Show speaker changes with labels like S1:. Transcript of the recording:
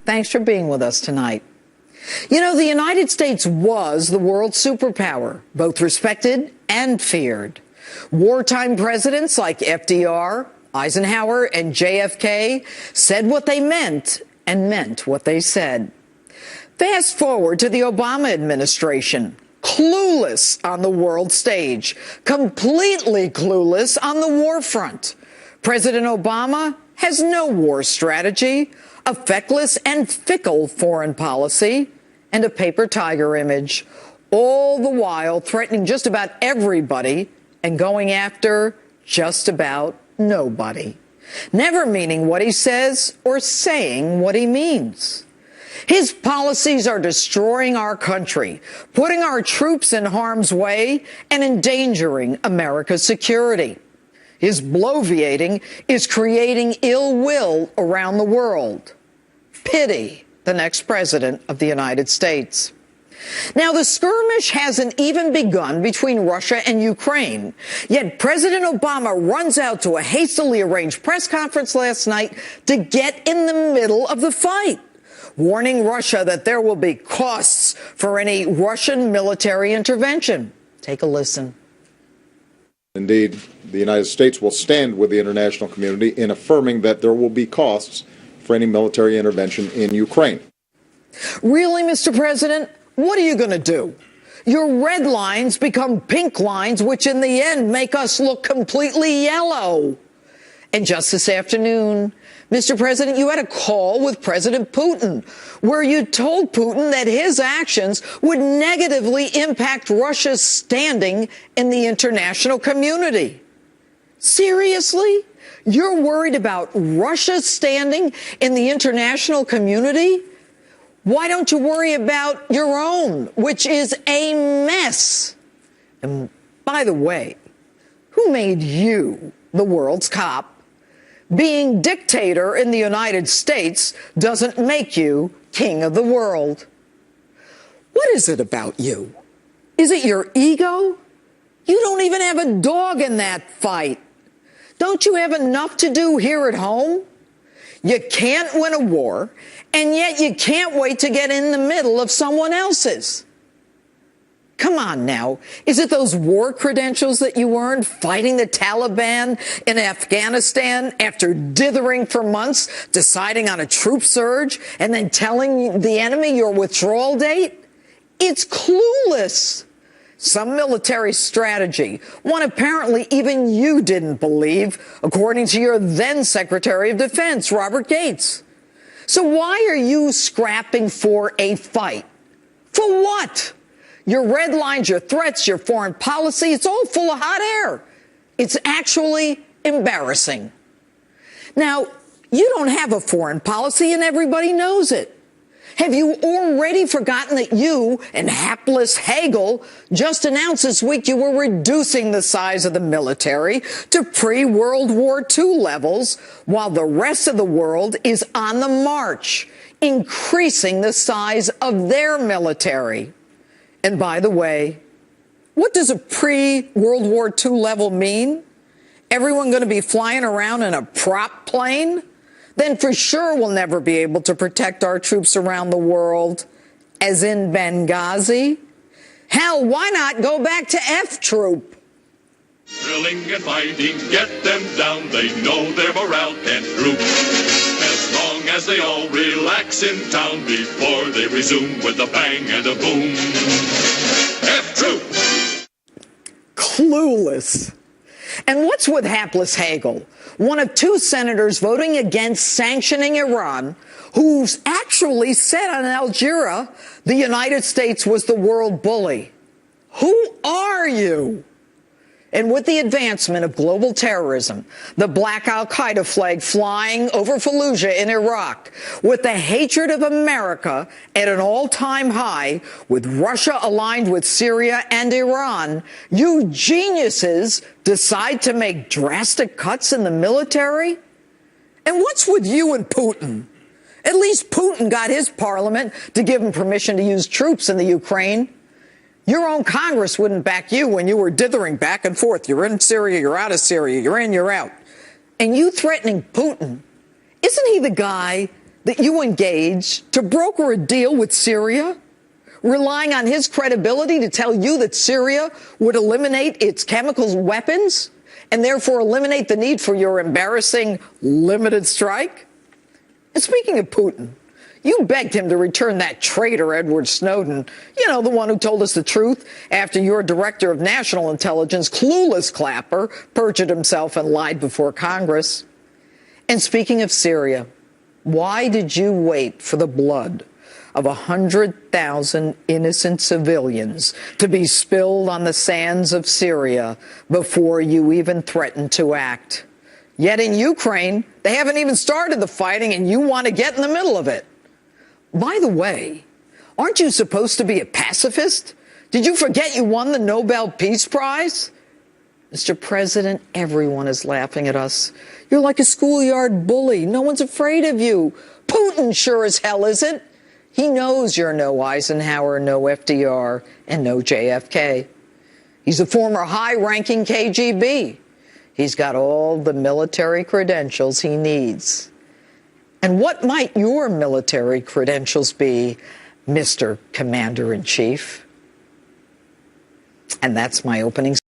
S1: Thanks for being with us tonight. You know, the United States was the world superpower, both respected and feared. Wartime presidents like FDR, Eisenhower, and JFK said what they meant and meant what they said. Fast forward to the Obama administration, clueless on the world stage, completely clueless on the war front. President Obama has no war strategy, a feckless and fickle foreign policy, and a paper tiger image, all the while threatening just about everybody and going after just about nobody, never meaning what he says or saying what he means. His policies are destroying our country, putting our troops in harm's way, and endangering America's security. His bloviating is creating ill will around the world. Pity the next president of the United States. Now, the skirmish hasn't even begun between Russia and Ukraine, yet President Obama runs out to a hastily arranged press conference last night to get in the middle of the fight, warning Russia that there will be costs for any Russian military intervention. Take a listen.
S2: Indeed, the United States will stand with the international community in affirming that there will be costs for any military intervention in Ukraine.
S1: Really, Mr. President? What are you going to do? Your red lines become pink lines, which in the end make us look completely yellow. And just this afternoon, Mr. President, you had a call with President Putin where you told Putin that his actions would negatively impact Russia's standing in the international community. Seriously? You're worried about Russia's standing in the international community? Why don't you worry about your own, which is a mess? And by the way, who made you the world's cop? Being dictator in the United States doesn't make you king of the world. What is it about you? Is it your ego? You don't even have a dog in that fight. Don't you have enough to do here at home? You can't win a war, and yet you can't wait to get in the middle of someone else's. Come on now. Is it those war credentials that you earned fighting the Taliban in Afghanistan after dithering for months, deciding on a troop surge, and then telling the enemy your withdrawal date? It's clueless. Some military strategy, one apparently even you didn't believe, according to your then Secretary of Defense, Robert Gates. So why are you scrapping for a fight? For what? Your red lines, your threats, your foreign policy, it's all full of hot air. It's actually embarrassing. Now, you don't have a foreign policy and everybody knows it. Have you already forgotten that you and hapless Hagel just announced this week you were reducing the size of the military to pre-World War II levels while the rest of the world is on the march, increasing the size of their military? And by the way, what does a pre-World War II level mean? Everyone going to be flying around in a prop plane? Then for sure we'll never be able to protect our troops around the world, as in Benghazi. Hell, why not go back to F-Troop?
S3: Drilling and fighting, get them down, they know their morale can't droop. As long as they all relax in town before they resume with a bang and a boom. F-Troop!
S1: Clueless. And what's with hapless Hagel, one of two senators voting against sanctioning Iran, who's actually said on Al Jazeera the United States was the world bully? Who are you? And with the advancement of global terrorism, the black al-Qaeda flag flying over Fallujah in Iraq, with the hatred of America at an all-time high, with Russia aligned with Syria and Iran, you geniuses decide to make drastic cuts in the military? And what's with you and Putin? At least Putin got his parliament to give him permission to use troops in the Ukraine. Your own Congress wouldn't back you when you were dithering back and forth. You're in Syria, you're out of Syria, you're in, you're out. And you threatening Putin, isn't he the guy that you engaged to broker a deal with Syria, relying on his credibility to tell you that Syria would eliminate its chemical weapons and therefore eliminate the need for your embarrassing limited strike? And speaking of Putin, you begged him to return that traitor Edward Snowden, the one who told us the truth after your director of national intelligence, clueless clapper, perjured himself and lied before Congress. And speaking of Syria, why did you wait for the blood of 100,000 innocent civilians to be spilled on the sands of Syria before you even threatened to act? Yet in Ukraine, they haven't even started the fighting and you want to get in the middle of it. By the way, aren't you supposed to be a pacifist? Did you forget you won the Nobel Peace Prize? Mr. President, everyone is laughing at us. You're like a schoolyard bully. No one's afraid of you. Putin sure as hell isn't. He knows you're no Eisenhower, no FDR, and no JFK. He's a former high-ranking KGB. He's got all the military credentials he needs. And what might your military credentials be, Mr. Commander-in-Chief? And that's my opening